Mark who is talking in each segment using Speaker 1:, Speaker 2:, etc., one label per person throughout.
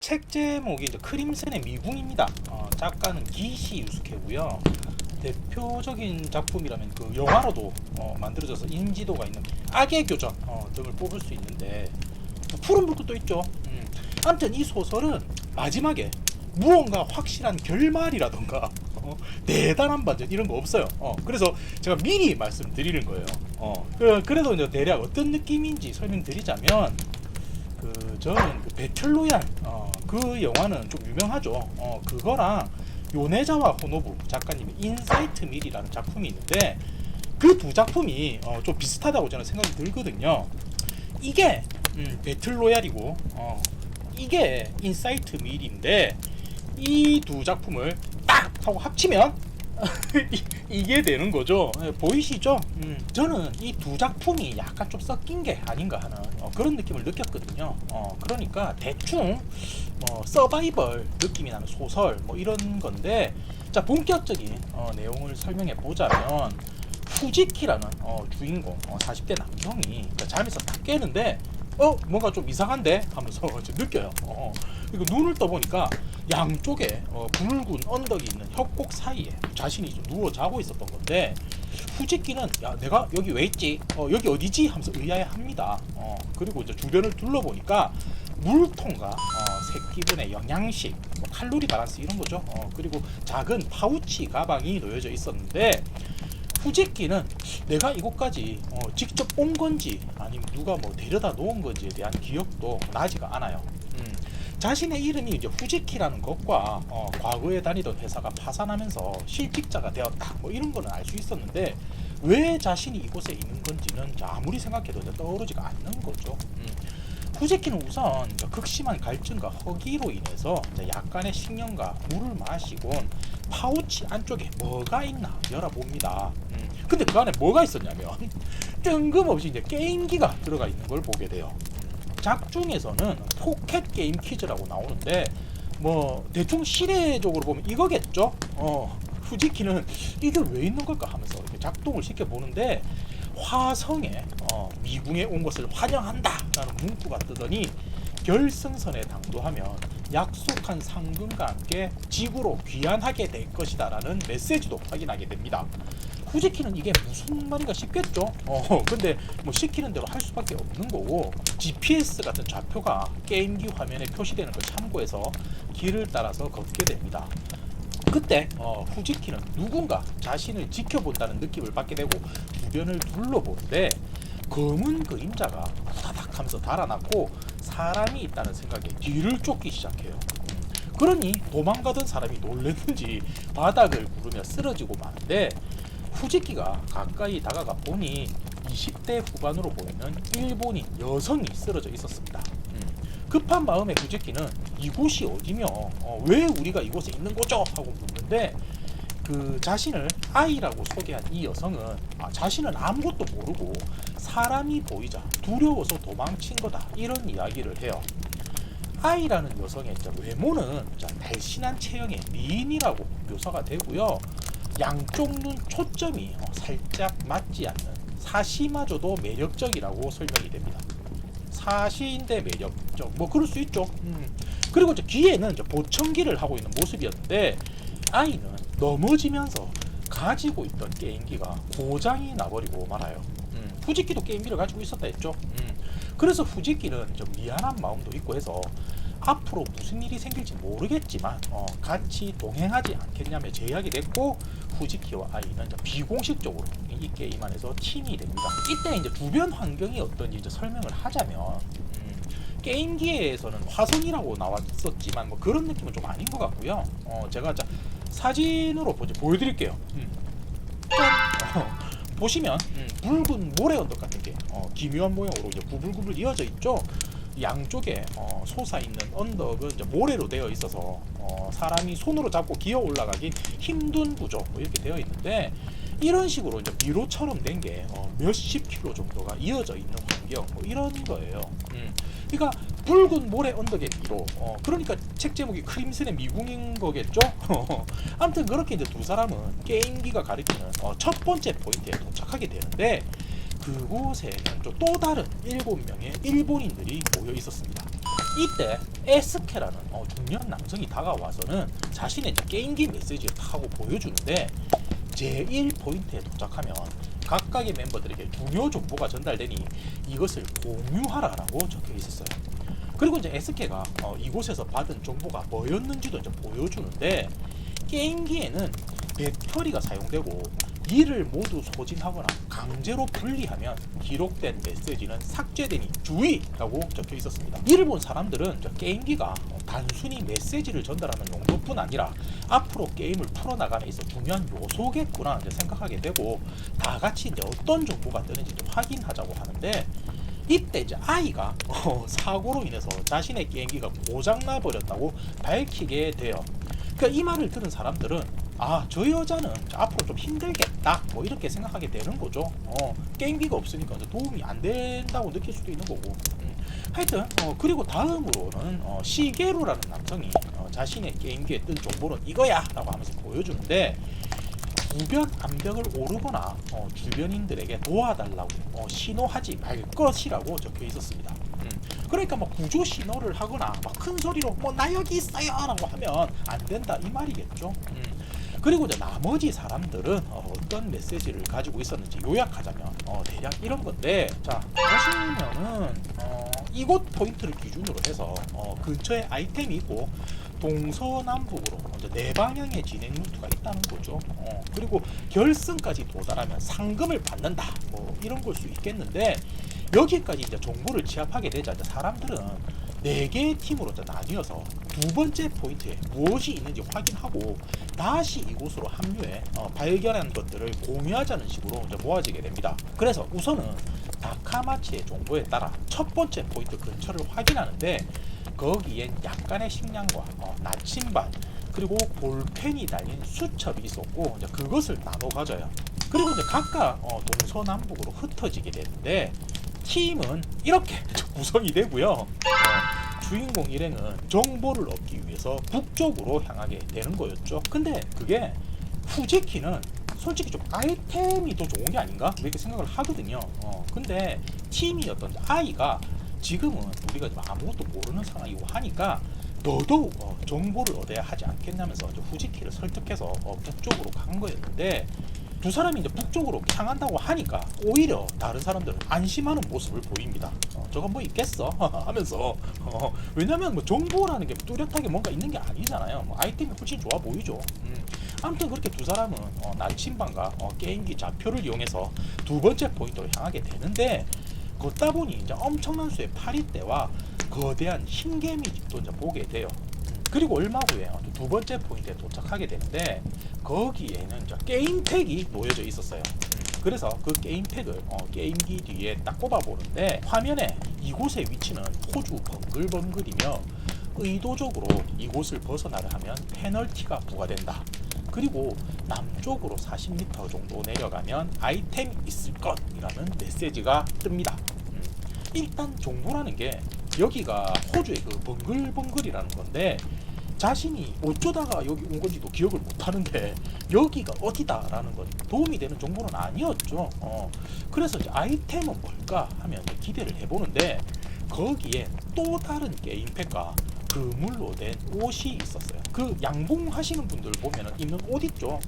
Speaker 1: 책 제목이 이제 크림슨의 미궁입니다. 작가는 기시 유스케고요. 대표적인 작품이라면 그 영화로도 만들어져서 인지도가 있는 악의 교전 등을 뽑을 수 있는데 푸른 불꽃도 있죠. 아무튼 이 소설은 마지막에 무언가 확실한 결말이라던가 대단한 반전 이런 거 없어요. 그래서 제가 미리 말씀드리는 거예요. 그래도 이제 대략 어떤 느낌인지 설명드리자면 저는 그 배틀로얄 그 영화는 좀 유명하죠. 그거랑 요네자와 호노부 작가님의 인사이트 밀이라는 작품이 있는데 그 두 작품이 좀 비슷하다고 저는 생각이 들거든요. 이게 배틀로얄이고 이게 인사이트 밀인데 이 두 작품을 딱 하고 합치면 이게 되는 거죠. 보이시죠? 저는 이 두 작품이 약간 좀 섞인 게 아닌가 하는 그런 느낌을 느꼈거든요. 그러니까 대충 서바이벌 느낌이 나는 소설 이런 건데, 자 본격적인 내용을 설명해 보자면 후지키라는 주인공 40대 남성이 잠에서 딱 깨는데 뭔가 좀 이상한데 하면서 느껴요. 그리고 눈을 떠보니까 양쪽에 붉은 언덕이 있는 협곡 사이에 자신이 좀 누워 자고 있었던 건데, 후지키는 야 내가 여기 왜 있지? 여기 어디지? 하면서 의아해합니다. 그리고 이제 주변을 둘러보니까 물통과 새끼분의 영양식, 칼로리 밸런스 이런 거죠. 그리고 작은 파우치 가방이 놓여져 있었는데, 후지키는 내가 이곳까지 직접 온 건지 아니면 누가 데려다 놓은 건지에 대한 기억도 나지가 않아요. 자신의 이름이 이제 후지키라는 것과 과거에 다니던 회사가 파산하면서 실직자가 되었다 이런 거는 알 수 있었는데, 왜 자신이 이곳에 있는 건지는 아무리 생각해도 떠오르지가 않는 거죠. 후지키는 우선 극심한 갈증과 허기로 인해서 약간의 식량과 물을 마시곤 파우치 안쪽에 뭐가 있나 열어봅니다. 근데 그 안에 뭐가 있었냐면 뜬금없이 이제 게임기가 들어가 있는 걸 보게 돼요. 작중에서는 포켓 게임 퀴즈라고 나오는데 대충 시대적으로 보면 이거겠죠. 후지키는 이게 왜 있는 걸까 하면서 이렇게 작동을 시켜보는데, 화성에 미궁에 온 것을 환영한다 라는 문구가 뜨더니 결승선에 당도하면 약속한 상금과 함께 지구로 귀환하게 될 것이다 라는 메시지도 확인하게 됩니다. 후지키는 이게 무슨 말인가 싶겠죠. 근데 시키는 대로 할 수밖에 없는 거고, GPS 같은 좌표가 게임기 화면에 표시되는 걸 참고해서 길을 따라서 걷게 됩니다. 그때 후지키는 누군가 자신을 지켜본다는 느낌을 받게 되고 주변을 둘러보는데, 검은 그림자가 후다닥 하면서 달아났고 사람이 있다는 생각에 뒤를 쫓기 시작해요. 그러니 도망가던 사람이 놀랬는지 바닥을 구르며 쓰러지고 마는데, 후지키가 가까이 다가가 보니 20대 후반으로 보이는 일본인 여성이 쓰러져 있었습니다. 급한 마음에 후지키는 이곳이 어디며 왜 우리가 이곳에 있는 거죠? 하고 묻는데, 그 자신을 아이라고 소개한 이 여성은 자신은 아무것도 모르고 사람이 보이자 두려워서 도망친 거다 이런 이야기를 해요. 아이라는 여성의 외모는 날씬한 체형의 미인이라고 묘사가 되고요. 양쪽 눈 초점이 살짝 맞지 않는 사시마저도 매력적이라고 설명이 됩니다. 사시인데 매력적 그럴 수 있죠. 그리고 귀에는 보청기를 하고 있는 모습이었는데, 아이는 넘어지면서 가지고 있던 게임기가 고장이 나버리고 말아요. 후지키도 게임기를 가지고 있었다 했죠. 그래서 후지키는 좀 미안한 마음도 있고 해서 앞으로 무슨 일이 생길지 모르겠지만 같이 동행하지 않겠냐며 제약이 됐고, 후지키와 아이는 비공식적으로 이 게임 안에서 팀이 됩니다. 이때 이제 주변 환경이 어떤지 이제 설명을 하자면, 게임기에서는 화성이라고 나왔었지만 그런 느낌은 좀 아닌 것 같고요. 제가 사진으로 보여드릴게요. 보시면 붉은 모래 언덕 같은 게 기묘한 모양으로 이제 구불구불 이어져 있죠. 양쪽에 솟아있는 언덕은 이제 모래로 되어 있어서 사람이 손으로 잡고 기어 올라가기 힘든 구조 이렇게 되어 있는데, 이런 식으로 이제 미로처럼 된 게 몇십 킬로 정도가 이어져 있는 환경 이런 거예요. 그러니까 붉은 모래 언덕의 미로, 그러니까 책 제목이 크림슨의 미궁인 거겠죠. 아무튼 그렇게 이제 두 사람은 게임기가 가리키는 첫 번째 포인트에 도착하게 되는데, 그곳에는 또 다른 7명의 일본인들이 모여 있었습니다. 이때 에스케라는 중년 남성이 다가와서는 자신의 이제 게임기 메시지를 하고 보여주는데 제1포인트에 도착하면 각각의 멤버들에게 중요 정보가 전달되니 이것을 공유하라라고 적혀 있었어요. 그리고 이제 SK가 이곳에서 받은 정보가 뭐였는지도 이제 보여주는데 게임기에는 배터리가 사용되고 이를 모두 소진하거나 강제로 분리하면 기록된 메시지는 삭제되니 주의라고 적혀 있었습니다. 이를 본 사람들은 게임기가 단순히 메시지를 전달하는 용도뿐 아니라 앞으로 게임을 풀어나가는 데 있어 중요한 요소겠구나 이제 생각하게 되고 다 같이 이제 어떤 정보가 뜨는지 확인하자고 하는데 이때 이제 아이가 사고로 인해서 자신의 게임기가 고장나 버렸다고 밝히게 돼요. 그러니까 이 말을 들은 사람들은 저 여자는 앞으로 좀 힘들겠다 뭐 이렇게 생각하게 되는 거죠. 게임기가 없으니까 도움이 안 된다고 느낄 수도 있는 거고. 하여튼 그리고 다음으로는 시게루라는 남성이 자신의 게임기에 뜬 정보는 이거야 라고 하면서 보여주는데 주변 암벽을 오르거나 주변인들에게 도와달라고 신호하지 말 것이라고 적혀 있었습니다. 그러니까 뭐 구조 신호를 하거나 막 큰 소리로 뭐 나 여기 있어요 라고 하면 안 된다 이 말이겠죠. 그리고 이제 나머지 사람들은 어떤 메시지를 가지고 있었는지 요약하자면 대략 이런 건데, 자 보시면은 이곳 포인트를 기준으로 해서 근처에 아이템이 있고 동서남북으로 이제 네 방향의 진행 루트가 있다는 거죠. 그리고 결승까지 도달하면 상금을 받는다 뭐 이런 걸 수 있겠는데, 여기까지 이제 정보를 취합하게 되자 이제 사람들은 4개의 팀으로 나뉘어서 두 번째 포인트에 무엇이 있는지 확인하고 다시 이곳으로 합류해 발견한 것들을 공유하자는 식으로 이제 모아지게 됩니다. 그래서 우선은 다카마치의 정보에 따라 첫 번째 포인트 근처를 확인하는데, 거기엔 약간의 식량과 나침반 그리고 볼펜이 달린 수첩이 있었고 이제 그것을 나눠 가져요. 그리고 이제 각각 동서남북으로 흩어지게 되는데, 팀은 이렇게 구성이 되고요. 주인공 일행은 정보를 얻기 위해서 북쪽으로 향하게 되는 거였죠. 근데 그게 후지키는 솔직히 좀 아이템이 더 좋은 게 아닌가 이렇게 생각을 하거든요. 근데 팀이었던 아이가 지금은 우리가 아무것도 모르는 상황이고 하니까 더더욱 정보를 얻어야 하지 않겠냐면서 후지키를 설득해서 북쪽으로 간 거였는데, 두 사람이 이제 북쪽으로 향한다고 하니까 오히려 다른 사람들은 안심하는 모습을 보입니다. 저거 뭐 있겠어 하면서 왜냐면 뭐 정보라는 게 뚜렷하게 뭔가 있는 게 아니잖아요. 뭐 아이템이 훨씬 좋아 보이죠. 아무튼 그렇게 두 사람은 나침반과 게임기 좌표를 이용해서 두 번째 포인트로 향하게 되는데, 걷다 보니 이제 엄청난 수의 파리떼와 거대한 흰개미집도 이제 보게 돼요. 그리고 얼마 후에 두 번째 포인트에 도착하게 되는데, 거기에는 이제 게임팩이 놓여져 있었어요. 그래서 그 게임팩을 게임기 뒤에 딱 꼽아보는데, 화면에 이곳의 위치는 호주 벙글벙글이며 의도적으로 이곳을 벗어나려 하면 페널티가 부과된다. 그리고 남쪽으로 40m 정도 내려가면 아이템이 있을 것이라는 메시지가 뜹니다. 일단 정보라는 게 여기가 호주의 그 벙글벙글이라는 건데, 자신이 어쩌다가 여기 온 건지도 기억을 못 하는데 여기가 어디다라는 건 도움이 되는 정보는 아니었죠. 그래서 이제 아이템은 뭘까 하면 기대를 해보는데, 거기에 또 다른 게임팩과 그물로 된 옷이 있었어요. 그 양봉하시는 분들 보면은 입는 옷 있죠.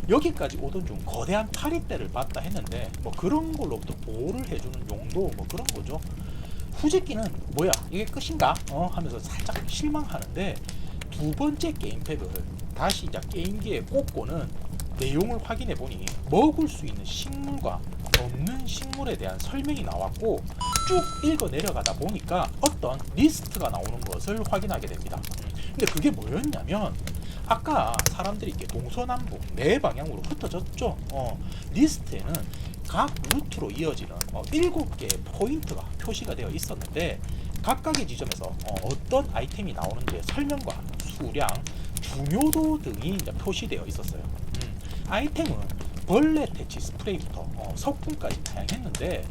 Speaker 1: 여기까지 오던 중 거대한 파리떼를 봤다 했는데 뭐 그런 걸로부터 보호를 해주는 용도 뭐 그런 거죠. 후지키는 뭐야 이게 끝인가 하면서 살짝 실망하는데, 두 번째 게임팩을 다시 이제 게임기에 꽂고는 내용을 확인해 보니 먹을 수 있는 식물과 없는 식물에 대한 설명이 나왔고, 쭉 읽어 내려가다 보니까 어떤 리스트가 나오는 것을 확인하게 됩니다. 근데 그게 뭐였냐면, 아까 사람들이 이렇게 동서남북 네 방향으로 흩어졌죠. 리스트에는 각 루트로 이어지는 7개의 포인트가 표시가 되어 있었는데, 각각의 지점에서 어떤 아이템이 나오는지의 설명과 수량, 중요도 등이 이제 표시되어 있었어요. 아이템은 벌레 퇴치 스프레이부터 석궁까지 다양했는데,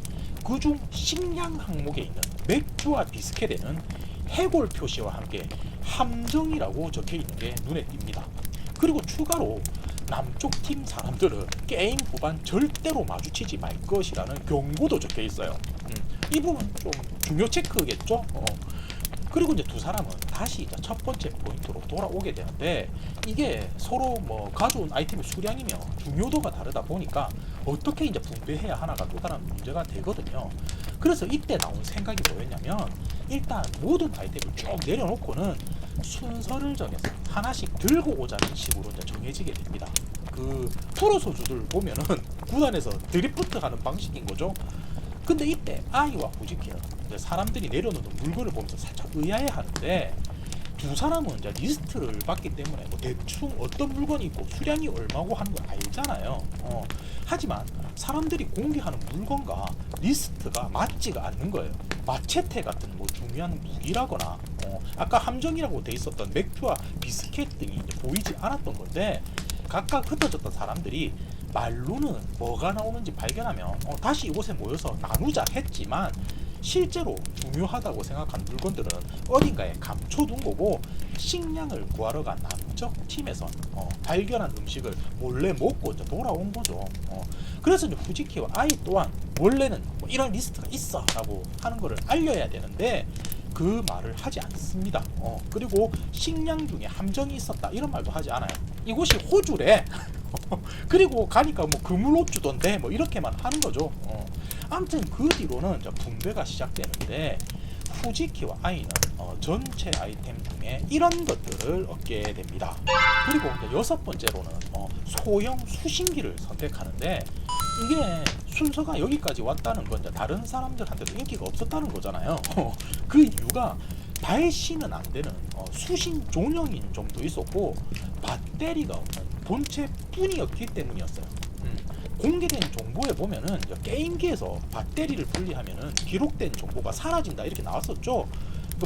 Speaker 1: 그중 식량 항목에 있는 맥주와 비슷해되는 해골 표시와 함께 함정이라고 적혀 있는 게 눈에 띕니다. 그리고 추가로 남쪽 팀 사람들은 게임 후반 절대로 마주치지 말 것이라는 경고도 적혀 있어요. 이 부분 좀 중요 체크겠죠? 그리고 이제 두 사람은 다시 이제 첫 번째 포인트로 돌아오게 되는데, 이게 서로 뭐 가져온 아이템의 수량이며 중요도가 다르다 보니까 어떻게 이제 분배해야 하나가 또 다른 문제가 되거든요. 그래서 이때 나온 생각이 뭐였냐면, 일단 모든 아이템을 쭉 내려놓고는 순서를 정해서 하나씩 들고 오자는 식으로 이제 정해지게 됩니다. 그 프로 선수들 보면은 구단에서 드리프트 하는 방식인 거죠. 근데 이때 아이와 후지키는 이제 사람들이 내려놓는 물건을 보면서 살짝 의아해 하는데, 두 사람은 이제 리스트를 봤기 때문에 뭐 대충 어떤 물건이 있고 수량이 얼마고 하는 걸 알잖아요. 하지만 사람들이 공개하는 물건과 리스트가 맞지가 않는 거예요. 마체테 같은 뭐 중요한 무기라거나 아까 함정이라고 돼 있었던 맥주와 비스켓 등이 이제 보이지 않았던 건데, 각각 흩어졌던 사람들이 말로는 뭐가 나오는지 발견하면 다시 이곳에 모여서 나누자 했지만, 실제로 중요하다고 생각한 물건들은 어딘가에 감춰둔 거고, 식량을 구하러 간 남쪽 팀에선 발견한 음식을 몰래 먹고 이제 돌아온 거죠. 그래서 이제 후지키와 아이 또한 원래는 뭐 이런 리스트가 있어 라고 하는 거를 알려야 되는데 그 말을 하지 않습니다. 그리고 식량 중에 함정이 있었다 이런 말도 하지 않아요. 이곳이 호주래. 그리고 가니까 뭐 그물옷 주던데 뭐 이렇게만 하는 거죠. 아무튼 그 뒤로는 분배가 시작되는데, 후지키와 아이는 전체 아이템 중에 이런 것들을 얻게 됩니다. 그리고 이제 여섯 번째로는 소형 수신기를 선택하는데, 이게 순서가 여기까지 왔다는 건 이제 다른 사람들한테도 인기가 없었다는 거잖아요. 그 이유가 발신은 안 되는 수신 종형인 점도 있었고, 배터리가 없는 본체뿐이었기 때문이었어요. 공개된 정보에 보면은 게임기에서 배터리를 분리하면은 기록된 정보가 사라진다 이렇게 나왔었죠.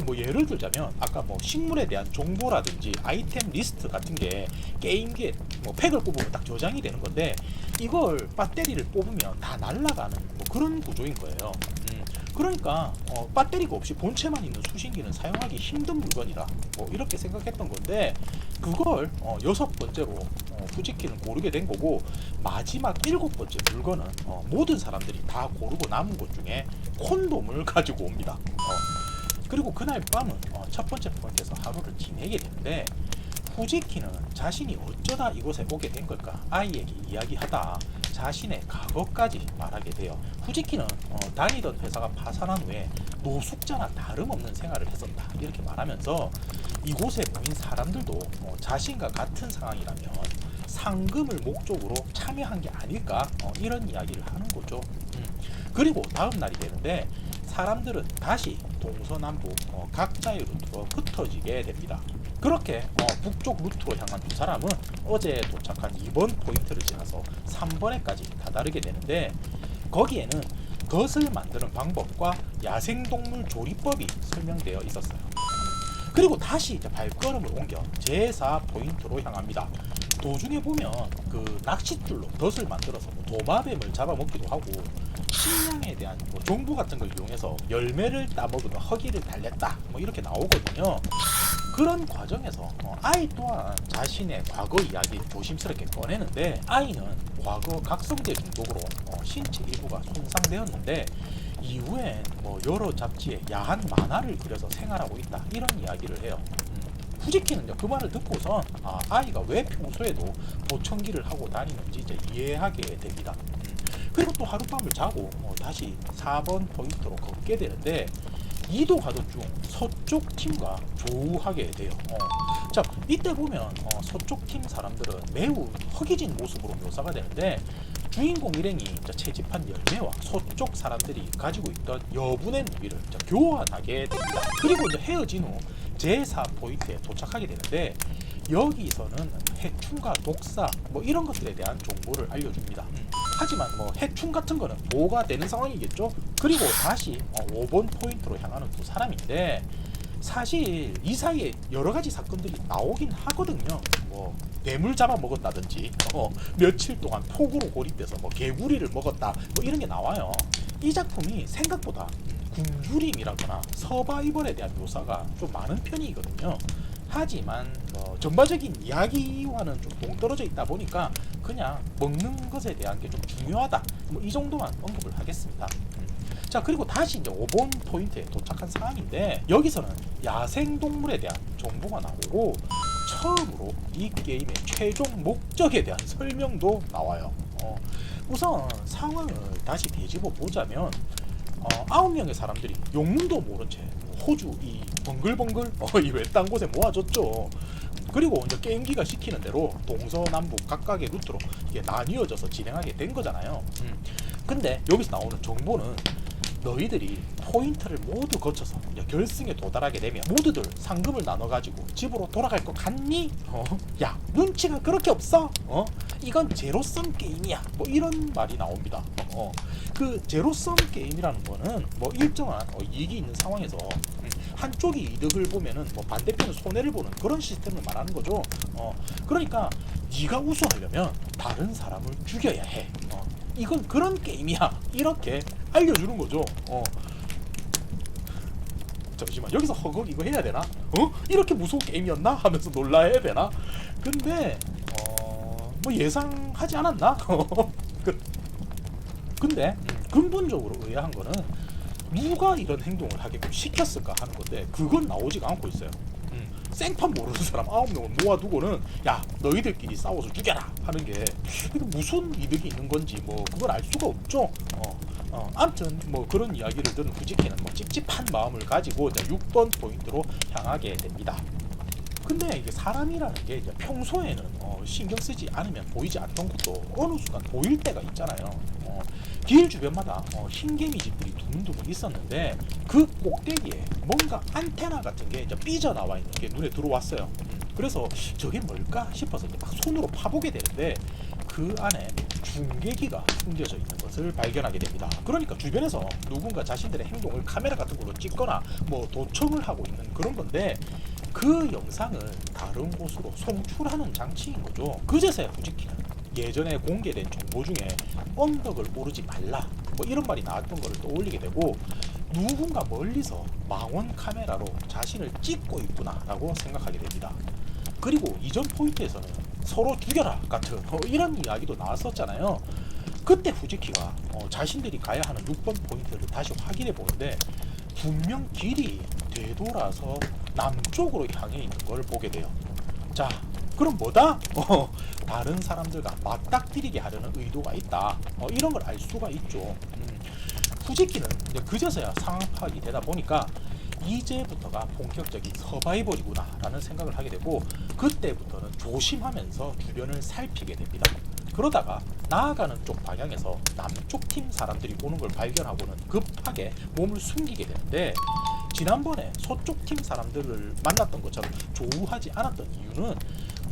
Speaker 1: 뭐 예를 들자면 아까 뭐 식물에 대한 정보라든지 아이템 리스트 같은 게 게임기에 뭐 팩을 뽑으면 딱 저장이 되는 건데, 이걸 배터리를 뽑으면 다 날아가는 뭐 그런 구조인 거예요. 그러니까 배터리가 없이 본체만 있는 수신기는 사용하기 힘든 물건이다 뭐 이렇게 생각했던 건데, 그걸 여섯 번째로 후지키는 고르게 된 거고, 마지막 일곱 번째 물건은 모든 사람들이 다 고르고 남은 것 중에 콘돔을 가지고 옵니다. 그리고 그날 밤은 첫 번째 포인트에서 하루를 지내게 되는데, 후지키는 자신이 어쩌다 이곳에 오게 된 걸까 아이에게 이야기하다 자신의 과거까지 말하게 돼요. 후지키는 다니던 회사가 파산한 후에 노숙자나 다름없는 생활을 했었다 이렇게 말하면서, 이곳에 모인 사람들도 자신과 같은 상황이라면 상금을 목적으로 참여한 게 아닐까 이런 이야기를 하는 거죠. 그리고 다음 날이 되는데, 사람들은 다시 동서남북 각자의 루트로 흩어지게 됩니다. 그렇게 북쪽 루트로 향한 두 사람은 어제 도착한 2번 포인트를 지나서 3번에까지 다다르게 되는데, 거기에는 덫을 만드는 방법과 야생동물 조리법이 설명되어 있었어요. 그리고 다시 이제 발걸음을 옮겨 제4 포인트로 향합니다. 도중에 보면 그 낚싯줄로 덫을 만들어서 뭐 도마뱀을 잡아먹기도 하고, 식량에 대한 뭐 정보 같은 걸 이용해서 열매를 따먹으면 허기를 달랬다 뭐 이렇게 나오거든요. 그런 과정에서 아이 또한 자신의 과거 이야기를 조심스럽게 꺼내는데, 아이는 과거 각성제 중독으로 신체 일부가 손상되었는데 이후엔 뭐 여러 잡지에 야한 만화를 그려서 생활하고 있다 이런 이야기를 해요. 후지키는 그 말을 듣고선 아이가 왜 평소에도 보청기를 하고 다니는지 이제 이해하게 됩니다. 그리고 또 하룻밤을 자고 다시 4번 포인트로 걷게 되는데, 이동하던 중 서쪽 팀과 조우하게 돼요. 자, 이때 보면 서쪽 팀 사람들은 매우 허기진 모습으로 묘사가 되는데, 주인공 일행이 채집한 열매와 서쪽 사람들이 가지고 있던 여분의 무기를 교환하게 됩니다. 그리고 이제 헤어진 후 제4 포인트에 도착하게 되는데, 여기서는 해충과 독사 뭐 이런 것들에 대한 정보를 알려줍니다. 하지만 뭐 해충 같은 거는 뭐가 되는 상황이겠죠. 그리고 다시 5번 포인트로 향하는 두 사람인데, 사실 이 사이에 여러 가지 사건들이 나오긴 하거든요. 뭐 뇌물 잡아 먹었다든지 며칠 동안 폭우로 고립돼서 뭐 개구리를 먹었다 뭐 이런 게 나와요. 이 작품이 생각보다 굶주림이라거나 서바이벌에 대한 묘사가 좀 많은 편이거든요. 하지만 전반적인 이야기와는 좀 동떨어져 있다 보니까 그냥 먹는 것에 대한 게 좀 중요하다 뭐 이 정도만 언급을 하겠습니다. 자, 그리고 다시 이제 5번 포인트에 도착한 상황인데, 여기서는 야생동물에 대한 정보가 나오고 처음으로 이 게임의 최종 목적에 대한 설명도 나와요. 우선 상황을 다시 되짚어 보자면 9명의 사람들이 영문도 모른 채 호주 이 벙글벙글 이 외딴 곳에 모아졌죠. 그리고 이제 게임기가 시키는 대로 동서남북 각각의 루트로 이게 나뉘어져서 진행하게 된 거잖아요. 근데 여기서 나오는 정보는 너희들이 포인트를 모두 거쳐서 이제 결승에 도달하게 되면 모두들 상금을 나눠가지고 집으로 돌아갈 것 같니? 야, 눈치가 그렇게 없어? 이건 제로섬 게임이야. 뭐 이런 말이 나옵니다. 그 제로섬 게임이라는 거는 뭐 일정한 이익이 있는 상황에서 한쪽이 이득을 보면은 뭐 반대편은 손해를 보는 그런 시스템을 말하는 거죠. 그러니까 네가 우승하려면 다른 사람을 죽여야 해. 이건 그런 게임이야. 이렇게 알려주는 거죠. 잠시만, 여기서 허걱 이거 해야 되나? 이렇게 무서운 게임이었나? 하면서 놀라야 되나? 근데 뭐 예상하지 않았나? 근데 근본적으로 의아한 거는 누가 이런 행동을 하게끔 시켰을까 하는 건데, 그건 나오지가 않고 있어요. 생판 모르는 사람 9명을 모아두고는 야, 너희들끼리 싸워서 죽여라 하는 게 무슨 이득이 있는 건지 뭐 그걸 알 수가 없죠. 아무튼 뭐 그런 이야기를 들은 후지키는 뭐 찝찝한 마음을 가지고 6번 포인트로 향하게 됩니다. 근데 이게 사람이라는 게 이제 평소에는 신경 쓰지 않으면 보이지 않던 것도 어느 순간 보일 때가 있잖아요. 길 주변마다 흰개미 집들이 두문두문 있었는데 그 꼭대기에 뭔가 안테나 같은 게 이제 삐져나와 있는 게 눈에 들어왔어요. 그래서 저게 뭘까 싶어서 이제 막 손으로 파보게 되는데 그 안에 중계기가 숨겨져 있는 것을 발견하게 됩니다. 그러니까 주변에서 누군가 자신들의 행동을 카메라 같은 걸로 찍거나 뭐 도청을 하고 있는 그런 건데, 그 영상을 다른 곳으로 송출하는 장치인 거죠. 그제서야 후지키는 예전에 공개된 정보 중에 언덕을 오르지 말라 뭐 이런 말이 나왔던 거를 떠올리게 되고, 누군가 멀리서 망원 카메라로 자신을 찍고 있구나 라고 생각하게 됩니다. 그리고 이전 포인트에서는 서로 죽여라 같은 이런 이야기도 나왔었잖아요. 그때 후지키가 자신들이 가야 하는 6번 포인트를 다시 확인해 보는데 분명 길이 되돌아서 남쪽으로 향해 있는 걸 보게 돼요. 자, 그럼 뭐다? 다른 사람들과 맞닥뜨리게 하려는 의도가 있다. 이런 걸 알 수가 있죠. 후지키는 이제 그제서야 상황 파악이 되다 보니까 이제부터가 본격적인 서바이벌이구나 라는 생각을 하게 되고, 그때부터는 조심하면서 주변을 살피게 됩니다. 그러다가 나아가는 쪽 방향에서 남쪽 팀 사람들이 오는 걸 발견하고는 급하게 몸을 숨기게 되는데, 지난번에 서쪽 팀 사람들을 만났던 것처럼 조우하지 않았던 이유는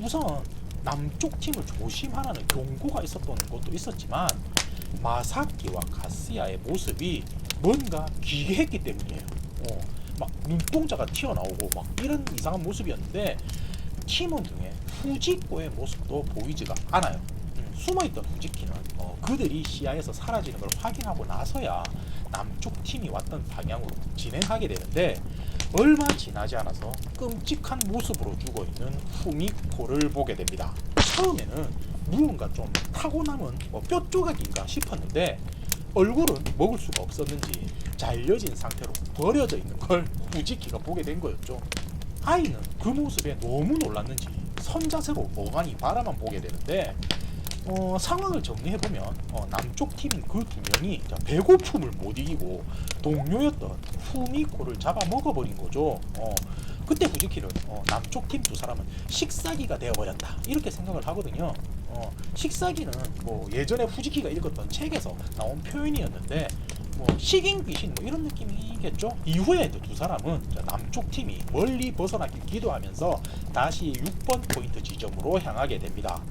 Speaker 1: 우선 남쪽 팀을 조심하라는 경고가 있었던 것도 있었지만 마사키와 가스야의 모습이 뭔가 기괴했기 때문이에요. 막 눈동자가 튀어나오고 막 이런 이상한 모습이었는데, 팀원 중에 후지코의 모습도 보이지가 않아요. 숨어있던 후지키는 그들이 시야에서 사라지는 걸 확인하고 나서야 남쪽 팀이 왔던 방향으로 진행하게 되는데, 얼마 지나지 않아서 끔찍한 모습으로 죽어있는 후미코를 보게 됩니다. 처음에는 무언가 좀 타고 남은 뼈 조각인가 싶었는데 얼굴은 먹을 수가 없었는지 잘려진 상태로 버려져 있는 걸 후지키가 보게 된 거였죠. 아이는 그 모습에 너무 놀랐는지 선자세로 멍하니 바라만 보게 되는데, 상황을 정리해보면 남쪽 팀인 그 두 명이 배고픔을 못 이기고 동료였던 후미코를 잡아 먹어버린 거죠. 그때 후지키는 남쪽 팀 두 사람은 식사기가 되어버렸다 이렇게 생각을 하거든요. 식사기는 뭐 예전에 후지키가 읽었던 책에서 나온 표현이었는데 뭐 식인 귀신 뭐 이런 느낌이겠죠. 이후에 이제 두 사람은 남쪽 팀이 멀리 벗어나길 기도하면서 다시 6번 포인트 지점으로 향하게 됩니다.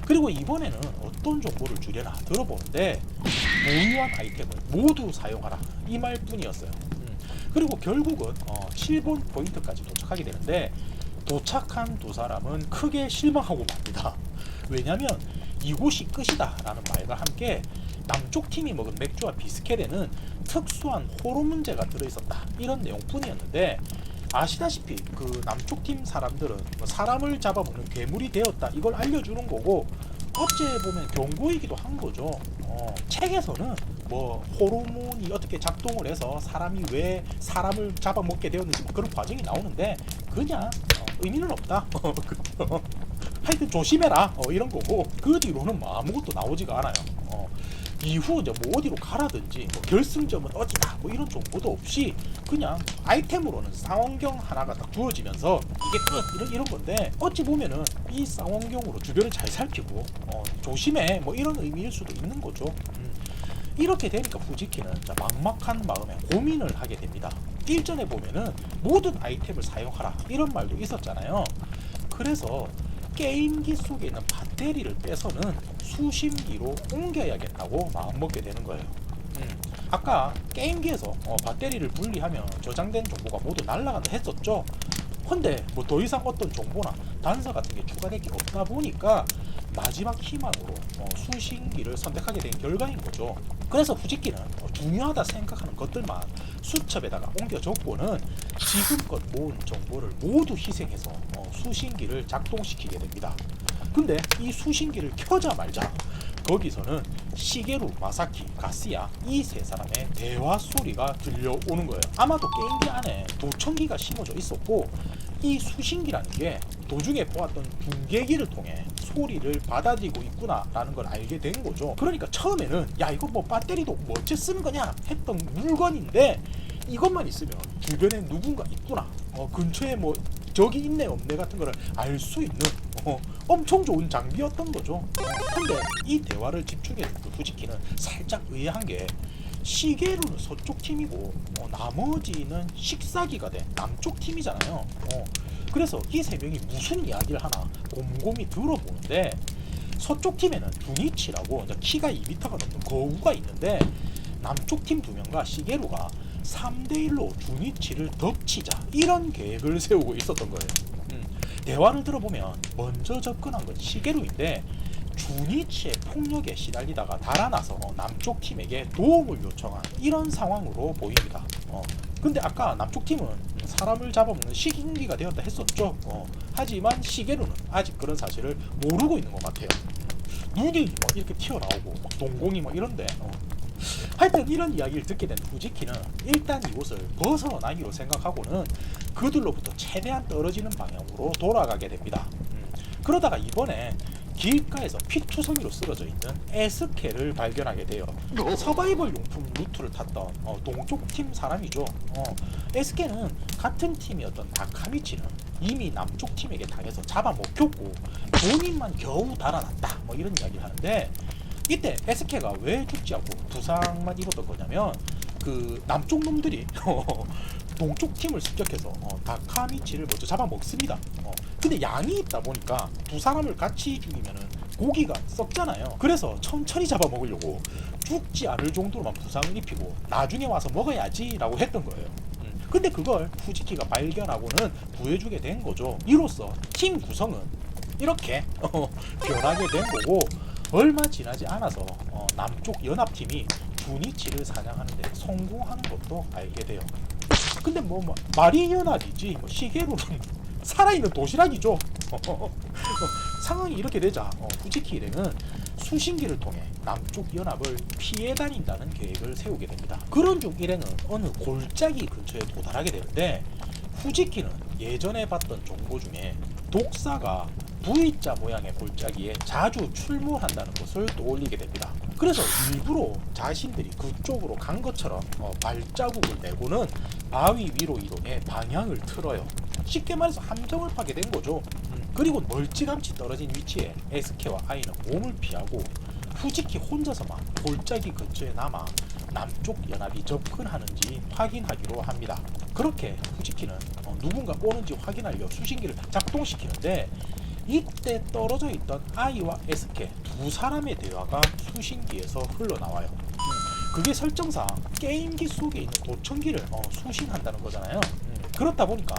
Speaker 1: 그리고 이번에는 어떤 정보를 주려나 들어보는데 무유한 아이템을 모두 사용하라 이 말뿐이었어요. 그리고 결국은 7번 포인트까지 도착하게 되는데, 도착한 두 사람은 크게 실망하고 맙니다. 왜냐면 이곳이 끝이다 라는 말과 함께 남쪽 팀이 먹은 맥주와 비스켓에는 특수한 호로 문제가 들어있었다 이런 내용뿐이었는데, 아시다시피 그 남쪽 팀 사람들은 사람을 잡아먹는 괴물이 되었다 이걸 알려주는 거고, 어찌 보면 경고이기도 한 거죠. 책에서는 뭐 호르몬이 어떻게 어떻게 작동을 해서 사람이 왜 사람을 잡아먹게 되었는지 뭐 그런 과정이 나오는데 그냥 의미는 없다. 하여튼 조심해라 이런 거고, 그 뒤로는 뭐 아무것도 나오지가 않아요. 이후 이제 뭐 어디로 가라든지 뭐 결승점은 어디다 뭐 이런 정보도 없이 그냥 아이템으로는 쌍원경 하나가 딱 주어지면서 이게 끝 이런 건데, 어찌 보면은 이 쌍원경으로 주변을 잘 살피고 조심해 뭐 이런 의미일 수도 있는 거죠. 이렇게 되니까 후지키는 막막한 마음에 고민을 하게 됩니다. 일전에 보면은 모든 아이템을 사용하라 이런 말도 있었잖아요. 그래서 게임기 속에 있는 배터리를 빼서는 수신기로 옮겨야겠다고 마음먹게 되는 거예요. 아까 게임기에서 배터리를 분리하면 저장된 정보가 모두 날아간다 했었죠. 근데 뭐 더 이상 어떤 정보나 단서 같은 게 추가될 게 없다 보니까 마지막 희망으로 수신기를 선택하게 된 결과인 거죠. 그래서 후지키는 중요하다 생각하는 것들만 수첩에다가 옮겨줬고는 지금껏 모은 정보를 모두 희생해서 수신기를 작동시키게 됩니다. 근데 이 수신기를 켜자 말자 거기서는 시게루, 마사키, 가스야 이 세 사람의 대화 소리가 들려오는 거예요. 아마도 게임기 안에 도청기가 심어져 있었고, 이 수신기라는 게 도중에 보았던 중계기를 통해 소리를 받아들이고 있구나 라는 걸 알게 된 거죠. 그러니까 처음에는 야 이거 뭐 배터리도 뭐 어째 쓰는 거냐 했던 물건인데, 이것만 있으면 주변에 누군가 있구나, 근처에 뭐 적이 있네 없네 같은 거를 알 수 있는 엄청 좋은 장비였던 거죠. 근데 이 대화를 집중해서 후지키는 살짝 의아한 게, 시게루는 서쪽 팀이고 나머지는 식사기가 된 남쪽 팀이잖아요. 그래서 이 세 명이 무슨 이야기를 하나 곰곰이 들어보는데, 서쪽 팀에는 주니치라고 키가 2m가 넘는 거우가 있는데, 남쪽 팀 2명과 시게루가 3대1로 주니치를 덮치자 이런 계획을 세우고 있었던 거예요. 대화를 들어보면 먼저 접근한 건 시게루인데, 주니치의 폭력에 시달리다가 달아나서 남쪽 팀에게 도움을 요청한 이런 상황으로 보입니다. 근데 아까 남쪽 팀은 사람을 잡아먹는 식인기가 되었다 했었죠. 하지만 시게루는 아직 그런 사실을 모르고 있는 것 같아요. 눈이 막 이렇게 튀어나오고 막 동공이 막 이런데 하여튼 이런 이야기를 듣게 된 후지키는 일단 이곳을 벗어나기로 생각하고는 그들로부터 최대한 떨어지는 방향으로 돌아가게 됩니다. 그러다가 이번에 길가에서 피투성이로 쓰러져 있는 에스케를 발견하게 돼요. 서바이벌 용품 루트를 탔던 동쪽 팀 사람이죠. 에스케는 같은 팀이었던 다카미치는 이미 남쪽 팀에게 당해서 잡아먹혔고 본인만 겨우 달아났다 뭐 이런 이야기를 하는데, 이때 에스케가 왜 죽지 않고 부상만 입었던 거냐면, 그 남쪽 놈들이 동쪽 팀을 습격해서 다카미치를 먼저 잡아먹습니다. 근데 양이 있다 보니까 두 사람을 같이 죽이면은 고기가 썩잖아요. 그래서 천천히 잡아먹으려고 죽지 않을 정도로만 부상을 입히고 나중에 와서 먹어야지 라고 했던 거예요. 근데 그걸 후지키가 발견하고는 구해주게 된 거죠. 이로써 팀 구성은 이렇게 변하게 된 거고, 얼마 지나지 않아서 남쪽 연합팀이 주니치를 사냥하는데 성공하는 것도 알게 돼요. 근데 뭐 말이 연합이지 뭐 시게루는 살아있는 도시락이죠. 상황이 이렇게 되자 후지키 일행은 수신기를 통해 남쪽 연합을 피해 다닌다는 계획을 세우게 됩니다. 그런 중 일행은 어느 골짜기 근처에 도달하게 되는데, 후지키는 예전에 봤던 정보 중에 독사가 V자 모양의 골짜기에 자주 출몰한다는 것을 떠올리게 됩니다. 그래서 일부러 자신들이 그쪽으로 간 것처럼 발자국을 내고는 바위 위로 이동해 방향을 틀어요. 쉽게 말해서 함정을 파게 된 거죠. 그리고 멀찌감치 떨어진 위치에 에스케와 아이는 몸을 피하고 후지키 혼자서만 골짜기 근처에 남아 남쪽 연합이 접근하는지 확인하기로 합니다. 그렇게 후지키는 누군가 오는지 확인하려 수신기를 작동시키는데, 이때 떨어져 있던 아이와 에스케 두 사람의 대화가 수신기에서 흘러나와요. 그게 설정상 게임기 속에 있는 도청기를 수신한다는 거잖아요. 그렇다 보니까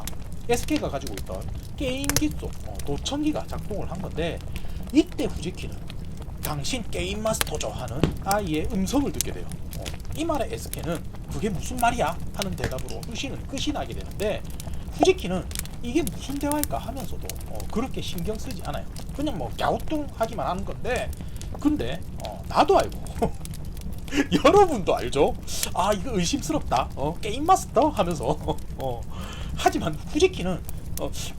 Speaker 1: 에스케가 가지고 있던 게임기 속 도청기가 작동을 한 건데, 이때 후지키는 당신 게임 마스터죠 하는 아이의 음성을 듣게 돼요. 이 말에 에스케는 그게 무슨 말이야 하는 대답으로 수신은 끝이 나게 되는데, 후지키는 이게 무슨 대화일까 하면서도 그렇게 신경 쓰지 않아요. 그냥 뭐 갸우뚱하기만 하는 건데, 근데 나도 알고 여러분도 알죠? 아 이거 의심스럽다. 게임 마스터 하면서 하지만 후지키는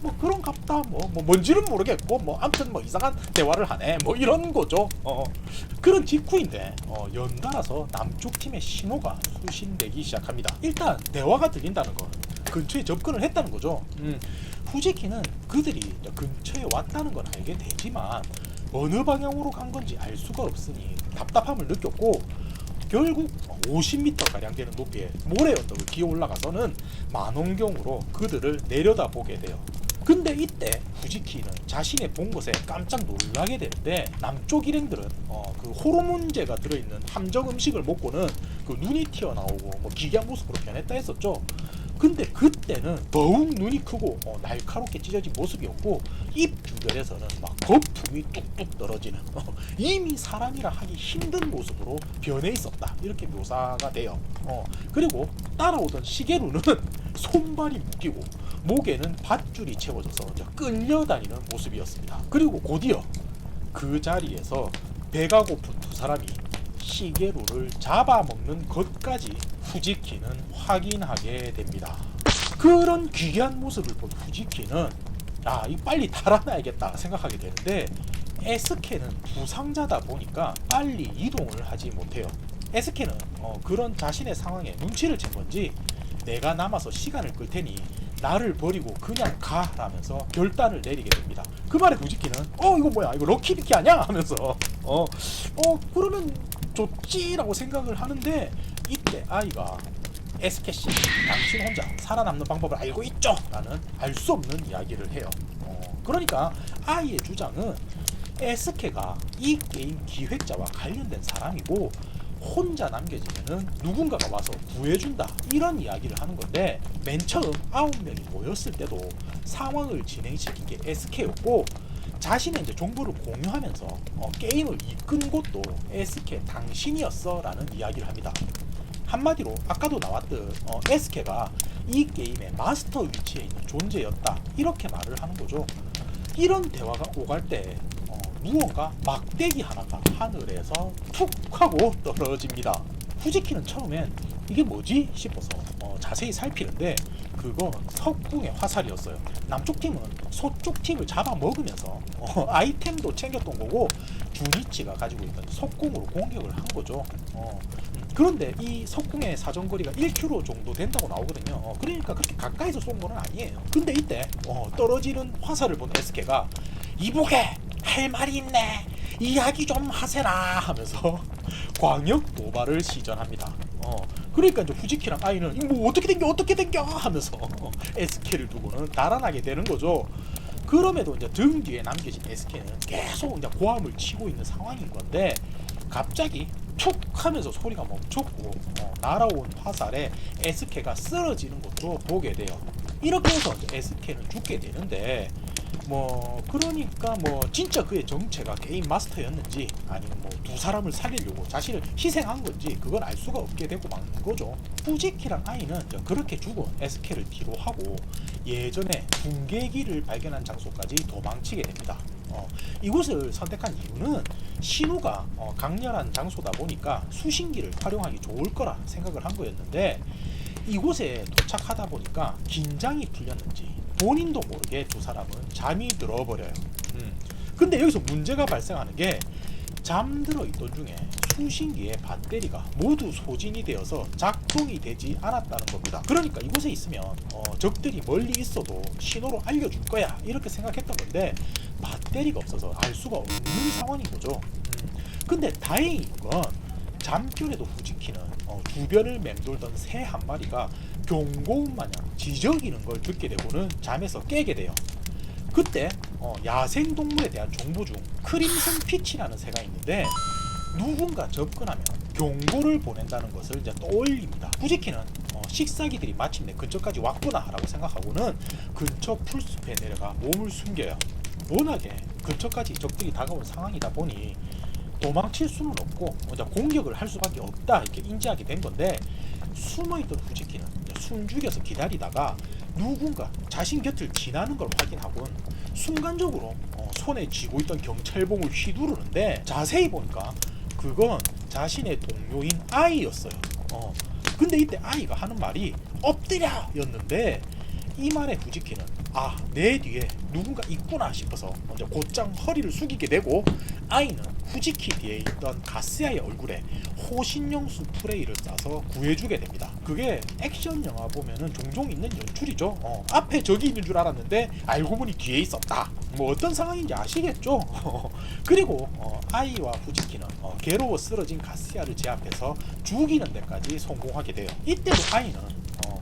Speaker 1: 뭐 그런갑다. 뭐 뭔지는 모르겠고 뭐 아무튼 뭐 이상한 대화를 하네. 뭐 이런 거죠. 그런 직후인데 연달아서 남쪽 팀의 신호가 수신되기 시작합니다. 일단 대화가 들린다는 건 근처에 접근을 했다는 거죠. 후지키는 그들이 근처에 왔다는 건 알게 되지만 어느 방향으로 간 건지 알 수가 없으니 답답함을 느꼈고 결국 50m 가량 되는 높이의 모래 언덕을 기어 올라가서는 만원경으로 그들을 내려다보게 돼요. 근데 이때 후지키는 자신의 본 것에 깜짝 놀라게 되는데 남쪽 일행들은 그 호르몬제가 들어있는 함정 음식을 먹고는 그 눈이 튀어나오고 뭐 기괴한 모습으로 변했다 했었죠. 근데 그때는 더욱 눈이 크고 날카롭게 찢어진 모습이었고 입 주변에서는 막 거품이 뚝뚝 떨어지는 이미 사람이라 하기 힘든 모습으로 변해 있었다 이렇게 묘사가 돼요. 그리고 따라오던 시게루는 손발이 묶이고 목에는 밧줄이 채워져서 끌려다니는 모습이었습니다. 그리고 곧이어 그 자리에서 배가 고픈 두 사람이 시게루를 잡아먹는 것까지 후지키는 확인하게 됩니다. 그런 기괴한 모습을 본 후지키는 이 빨리 달아나야겠다 생각하게 되는데 에스케는 부상자다 보니까 빨리 이동을 하지 못해요. 에스케는 그런 자신의 상황에 눈치를 챈 건지 내가 남아서 시간을 끌 테니 나를 버리고 그냥 가라면서 결단을 내리게 됩니다. 그 말에 후지키는 이거 뭐야 이거 럭키비키 아냐 하면서 그러면 좋지라고 생각을 하는데 이때 아이가 에스케씨 당신 혼자 살아남는 방법을 알고 있죠? 라는 알 수 없는 이야기를 해요. 그러니까 아이의 주장은 에스케가 이 게임 기획자와 관련된 사람이고 혼자 남겨지면은 누군가가 와서 구해준다 이런 이야기를 하는 건데 맨 처음 9명이 모였을 때도 상황을 진행시킨 게 SK였고 자신의 이제 정보를 공유하면서 게임을 이끈 곳도 SK 당신이었어 라는 이야기를 합니다. 한마디로 아까도 나왔듯 SK가 이 게임의 마스터 위치에 있는 존재였다 이렇게 말을 하는 거죠. 이런 대화가 오갈 때 무언가 막대기 하나가 하늘에서 툭 하고 떨어집니다. 후지키는 처음엔 이게 뭐지 싶어서 자세히 살피는데 그건 석궁의 화살이었어요. 남쪽 팀은 서쪽 팀을 잡아먹으면서 아이템도 챙겼던 거고 주니치가 가지고 있던 석궁으로 공격을 한 거죠. 그런데 이 석궁의 사정거리가 1km 정도 된다고 나오거든요. 그러니까 그렇게 가까이서 쏜 건 아니에요. 근데 이때 떨어지는 화살을 본 SK가 이보게 할 말이 있네 이야기 좀 하세라 하면서 광역 도발을 시전합니다. 그러니까 이제 후지키랑 아이는 뭐 어떻게 된겨 하면서 SK를 두고는 달아나게 되는 거죠. 그럼에도 이제 등 뒤에 남겨진 SK는 계속 이제 고함을 치고 있는 상황인 건데 갑자기 툭 하면서 소리가 멈췄고 날아온 화살에 SK가 쓰러지는 것도 보게 돼요. 이렇게 해서 이제 SK는 죽게 되는데 그러니까 진짜 그의 정체가 게임 마스터였는지 아니면 두 사람을 살리려고 자신을 희생한 건지 그건 알 수가 없게 되고 마는 거죠. 후지키랑 아이는 그렇게 죽은 SK를 뒤로 하고 예전에 붕괴기를 발견한 장소까지 도망치게 됩니다. 이곳을 선택한 이유는 신호가 강렬한 장소다 보니까 수신기를 활용하기 좋을 거라 생각을 한 거였는데 이곳에 도착하다 보니까 긴장이 풀렸는지 본인도 모르게 두 사람은 잠이 들어버려요. 근데 여기서 문제가 발생하는 게 잠들어 있던 중에 수신기의 배터리가 모두 소진이 되어서 작동이 되지 않았다는 겁니다. 그러니까 이곳에 있으면 적들이 멀리 있어도 신호로 알려줄 거야 이렇게 생각했던 건데 배터리가 없어서 알 수가 없는 상황인 거죠. 근데 다행인 건 잠결에도 후지키는 주변을 맴돌던 새 한 마리가 경고음 마냥 지저귀는 걸 듣게 되고는 잠에서 깨게 돼요. 그때 야생동물에 대한 정보 중 크림슨 피치라는 새가 있는데 누군가 접근하면 경고를 보낸다는 것을 이제 떠올립니다. 후지키는 식사기들이 마침내 근처까지 왔구나 라고 생각하고는 근처 풀숲에 내려가 몸을 숨겨요. 워낙에 근처까지 적들이 다가온 상황이다 보니 도망칠 수는 없고 공격을 할 수밖에 없다 이렇게 인지하게 된 건데 숨어있던 후지키는 숨죽여서 기다리다가 누군가 자신 곁을 지나는 걸 확인하곤 순간적으로 손에 쥐고 있던 경찰봉을 휘두르는데 자세히 보니까 그건 자신의 동료인 아이였어요. 근데 이때 아이가 하는 말이 엎드려 였는데 이 말에 후지키는 내 뒤에 누군가 있구나 싶어서 먼저 곧장 허리를 숙이게 되고 아이는 후지키 뒤에 있던 가스야의 얼굴에 호신용 스프레이를 쏴서 구해주게 됩니다. 그게 액션 영화 보면은 종종 있는 연출이죠. 앞에 적이 있는 줄 알았는데 알고 보니 뒤에 있었다. 뭐 어떤 상황인지 아시겠죠? 그리고 아이와 후지키는 괴로워 쓰러진 가스야를 제압해서 죽이는 데까지 성공하게 돼요. 이때도 아이는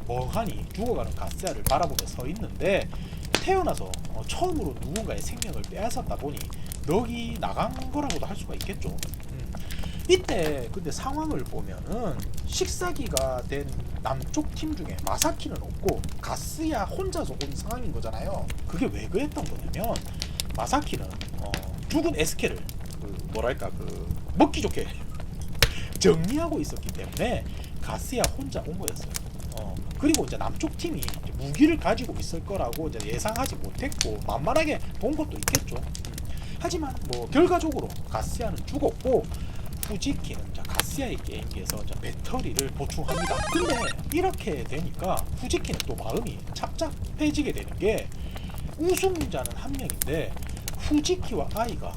Speaker 1: 멍하니 죽어가는 가스야를 바라보며 서 있는데 태어나서 처음으로 누군가의 생명을 빼앗았다 보니 넋이 나간 거라고도 할 수가 있겠죠. 이때 근데 상황을 보면은 식사기가 된 남쪽 팀 중에 마사키는 없고 가스야 혼자서 온 상황인 거잖아요. 그게 왜 그랬던 거냐면 마사키는 죽은 에스케를 먹기 좋게 정리하고 있었기 때문에 가스야 혼자 온 거였어요. 그리고 이제 남쪽 팀이 이제 무기를 가지고 있을 거라고 이제 예상하지 못했고 만만하게 본 것도 있겠죠. 하지만 뭐 결과적으로 가스야는 죽었고 후지키는 가스야의 게임기에서 배터리를 보충합니다. 근데 이렇게 되니까 후지키는 또 마음이 착잡해지게 되는 게 우승자는 한 명인데 후지키와 아이가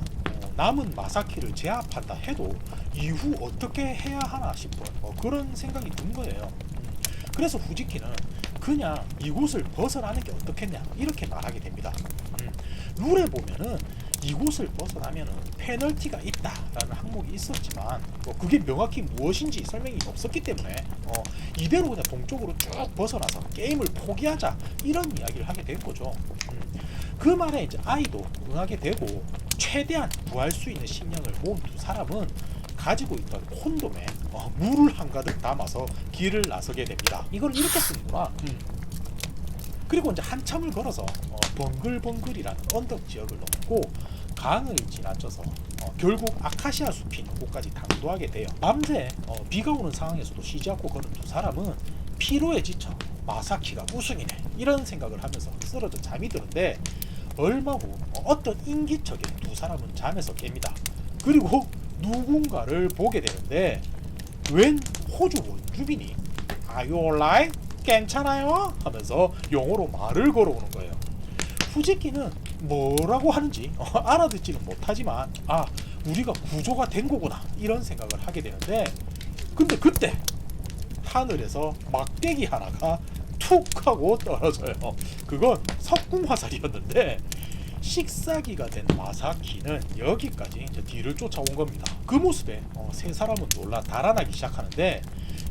Speaker 1: 남은 마사키를 제압한다 해도 이후 어떻게 해야 하나 싶은 그런 생각이 든 거예요. 그래서 후지키는 그냥 이곳을 벗어나는 게 어떻겠냐 이렇게 말하게 됩니다. 룰에 보면은 이곳을 벗어나면은 페널티가 있다라는 항목이 있었지만 그게 명확히 무엇인지 설명이 없었기 때문에 이대로 그냥 동쪽으로 쭉 벗어나서 게임을 포기하자 이런 이야기를 하게 된 거죠. 그 말에 이제 아이도 응하게 되고 최대한 구할 수 있는 식량을 모은 두 사람은 가지고 있던 콘돔에 물을 한가득 담아서 길을 나서게 됩니다. 이걸 이렇게 쓰는구나. 그리고 이제 한참을 걸어서 벙글벙글이라는 언덕 지역을 넘고 강을 지나쳐서 결국 아카시아 숲이 있는 곳까지 당도하게 돼요. 밤새 비가 오는 상황에서도 쉬지 않고 걸은 두 사람은 피로에 지쳐 마사키가 우승이네 이런 생각을 하면서 쓰러져 잠이 드는데 얼마 후 어떤 인기척에 두 사람은 잠에서 깹니다. 그리고 누군가를 보게 되는데 웬 호주 원주민이 Are you alright? 괜찮아요? 하면서 영어로 말을 걸어오는 거예요. 후지키는 뭐라고 하는지 알아듣지는 못하지만 우리가 구조가 된 거구나 이런 생각을 하게 되는데 근데 그때 하늘에서 막대기 하나가 툭 하고 떨어져요. 그건 석궁화살이었는데 식사기가 된 마사키는 여기까지 이제 뒤를 쫓아온 겁니다. 그 모습에 세 사람은 놀라 달아나기 시작하는데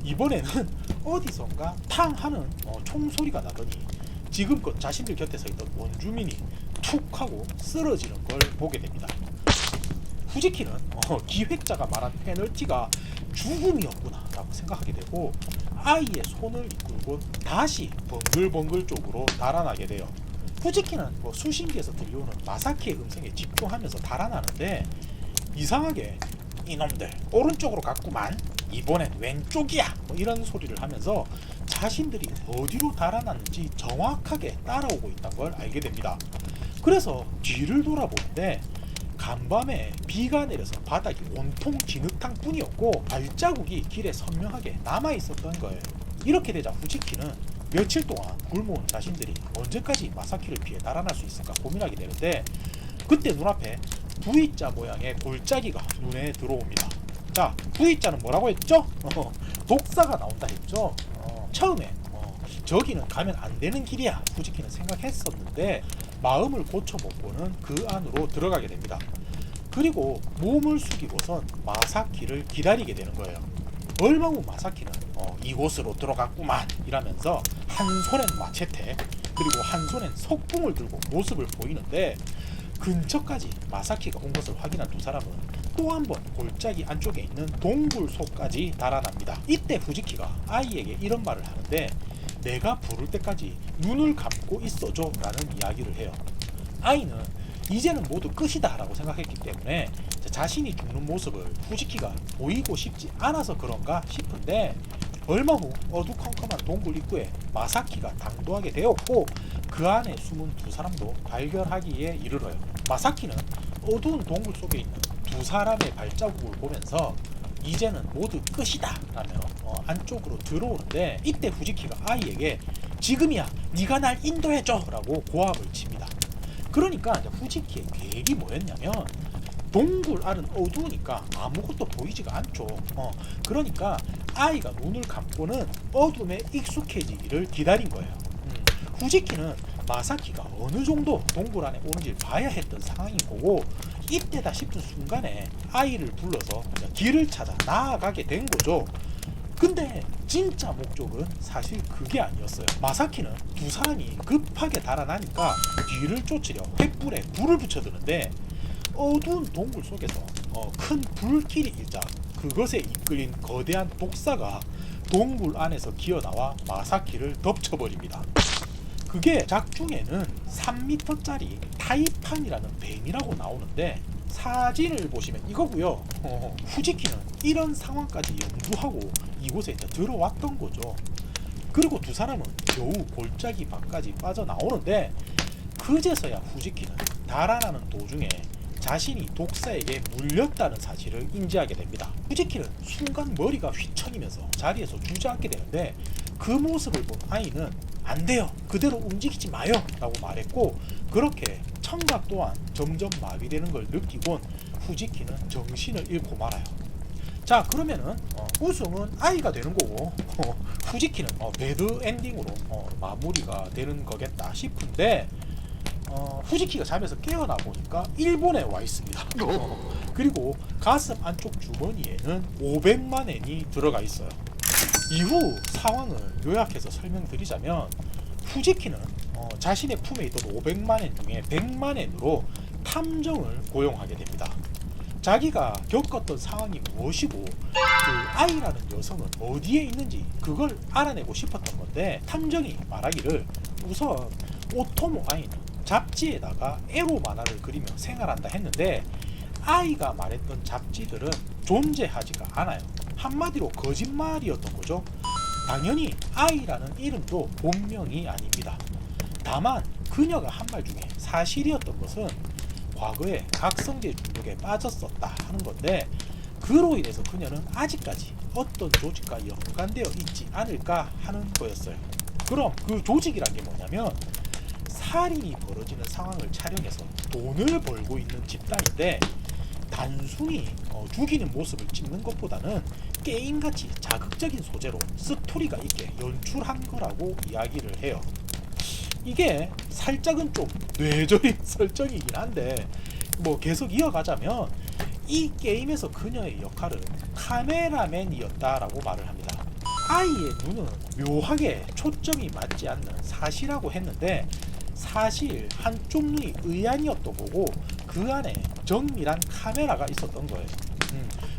Speaker 1: 이번에는 어디선가 탕 하는 총소리가 나더니 지금껏 자신들 곁에 서 있던 원주민이 툭 하고 쓰러지는 걸 보게 됩니다. 후지키는 기획자가 말한 페널티가 죽음이었구나 라고 생각하게 되고 아이의 손을 이끌고 다시 벙글벙글 쪽으로 달아나게 돼요. 후지키는 수신기에서 들려오는 마사키의 음성에 집중하면서 달아나는데 이상하게 이놈들 오른쪽으로 갔구만 이번엔 왼쪽이야 이런 소리를 하면서 자신들이 어디로 달아났는지 정확하게 따라오고 있다는 걸 알게 됩니다. 그래서 뒤를 돌아보는데 간밤에 비가 내려서 바닥이 온통 진흙탕 뿐이었고 발자국이 길에 선명하게 남아있었던 거예요. 이렇게 되자 후지키는 며칠 동안 굶어온 자신들이 언제까지 마사키를 피해 달아날 수 있을까 고민하게 되는데 그때 눈앞에 V자 모양의 골짜기가 눈에 들어옵니다. 자, V자는 뭐라고 했죠? 독사가 나온다 했죠. 처음에 저기는 가면 안 되는 길이야 후지키는 생각했었는데 마음을 고쳐먹고는 그 안으로 들어가게 됩니다. 그리고 몸을 숙이고선 마사키를 기다리게 되는 거예요. 얼마 후 마사키는 이곳으로 들어갔구만 이라면서 한 손엔 마체테 그리고 한 손엔 석궁을 들고 모습을 보이는데 근처까지 마사키가 온 것을 확인한 두 사람은 또 한 번 골짜기 안쪽에 있는 동굴 속까지 달아납니다. 이때 후지키가 아이에게 이런 말을 하는데 내가 부를 때까지 눈을 감고 있어줘 라는 이야기를 해요. 아이는 이제는 모두 끝이다 라고 생각했기 때문에 자신이 죽는 모습을 후지키가 보이고 싶지 않아서 그런가 싶은데 얼마 후 어두컴컴한 동굴 입구에 마사키가 당도하게 되었고 그 안에 숨은 두 사람도 발견하기에 이르러요. 마사키는 어두운 동굴 속에 있는 두 사람의 발자국을 보면서 이제는 모두 끝이다 라며 안쪽으로 들어오는데, 이때 후지키가 아이에게 지금이야 네가 날 인도해줘 라고 고함을 칩니다. 그러니까 이제 후지키의 계획이 뭐였냐면, 동굴 안은 어두우니까 아무것도 보이지가 않죠. 그러니까 아이가 눈을 감고는 어둠에 익숙해지기를 기다린 거예요. 후지키는 마사키가 어느 정도 동굴 안에 오는지 봐야 했던 상황인 거고, 이때다 싶은 순간에 아이를 불러서 길을 찾아 나아가게 된 거죠. 근데 진짜 목적은 사실 그게 아니었어요. 마사키는 두 사람이 급하게 달아나니까 뒤를 쫓으려 횃불에 불을 붙여드는데, 어두운 동굴 속에서 큰 불길이 일자 그것에 이끌린 거대한 독사가 동굴 안에서 기어나와 마사키를 덮쳐버립니다. 그게 작중에는 3m짜리 타이판이라는 뱀이라고 나오는데, 사진을 보시면 이거고요. 후지키는 이런 상황까지 염두하고 이곳에 이제 들어왔던 거죠. 그리고 두 사람은 겨우 골짜기 밖까지 빠져나오는데, 그제서야 후지키는 달아나는 도중에 자신이 독사에게 물렸다는 사실을 인지하게 됩니다. 후지키는 순간 머리가 휘청이면서 자리에서 주저앉게 되는데, 그 모습을 본 아이는 안 돼요, 그대로 움직이지 마요 라고 말했고, 그렇게 청각 또한 점점 마비되는 걸 느끼곤 후지키는 정신을 잃고 말아요. 자, 그러면은 우승은 아이가 되는 거고 후지키는 배드 엔딩으로 마무리가 되는 거겠다 싶은데, 후지키가 잠에서 깨어나 보니까 일본에 와 있습니다. 그리고 가슴 안쪽 주머니에는 500만엔이 들어가 있어요. 이후 상황을 요약해서 설명드리자면, 후지키는 자신의 품에 있던 500만엔 중에 100만엔으로 탐정을 고용하게 됩니다. 자기가 겪었던 상황이 무엇이고 그 아이라는 여성은 어디에 있는지 그걸 알아내고 싶었던 건데, 탐정이 말하기를 우선 오토모 아이는 잡지에다가 에로 만화를 그리며 생활한다 했는데, 아이가 말했던 잡지들은 존재하지가 않아요. 한마디로 거짓말이었던 거죠. 당연히 아이라는 이름도 본명이 아닙니다. 다만 그녀가 한 말 중에 사실이었던 것은 과거에 각성제 중독에 빠졌었다 하는 건데, 그로 인해서 그녀는 아직까지 어떤 조직과 연관되어 있지 않을까 하는 거였어요. 그럼 그 조직이란 게 뭐냐면, 살인이 벌어지는 상황을 촬영해서 돈을 벌고 있는 집단인데, 단순히 죽이는 모습을 찍는 것보다는 게임같이 자극적인 소재로 스토리가 있게 연출한 거라고 이야기를 해요. 이게 살짝은 좀 뇌절인 설정이긴 한데, 뭐 계속 이어가자면 이 게임에서 그녀의 역할은 카메라맨이었다라고 말을 합니다. 아이의 눈은 묘하게 초점이 맞지 않는 사시라고 했는데, 사실 한쪽 눈이 의안이었던 거고 그 안에 정밀한 카메라가 있었던 거예요.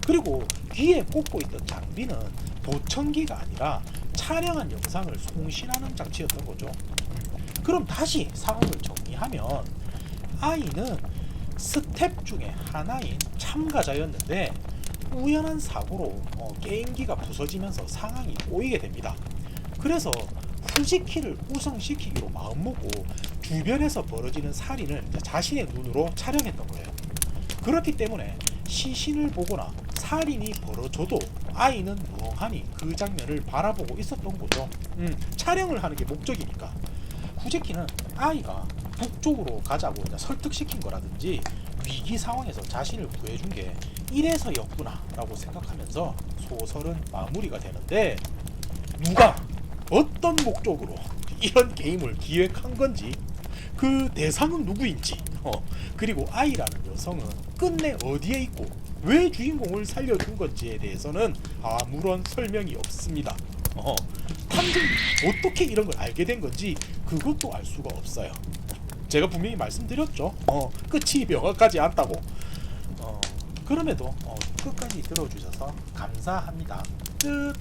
Speaker 1: 그리고 귀에 꽂고 있던 장비는 보청기가 아니라 촬영한 영상을 송신하는 장치였던 거죠. 그럼 다시 상황을 정리하면, 아이는 스텝 중에 하나인 참가자였는데 우연한 사고로 게임기가 부서지면서 상황이 꼬이게 됩니다. 그래서 후지키를 우승시키기로 마음먹고 주변에서 벌어지는 살인을 자신의 눈으로 촬영했던 거예요. 그렇기 때문에 시신을 보거나 살인이 벌어져도 아이는 멍하니 그 장면을 바라보고 있었던 거죠. 촬영을 하는 게 목적이니까. 후지키는 아이가 북쪽으로 가자고 설득시킨 거라든지 위기 상황에서 자신을 구해준 게 이래서였구나 라고 생각하면서 소설은 마무리가 되는데, 누가 어떤 목적으로 이런 게임을 기획한 건지, 그 대상은 누구인지, 그리고 아이라는 여성은 끝내 어디에 있고 왜 주인공을 살려준 건지에 대해서는 아무런 설명이 없습니다. 탐정이 어떻게 이런 걸 알게 된 건지 그것도 알 수가 없어요. 제가 분명히 말씀드렸죠. 끝이 명확하지 않다고. 그럼에도 끝까지 들어주셔서 감사합니다. 끝.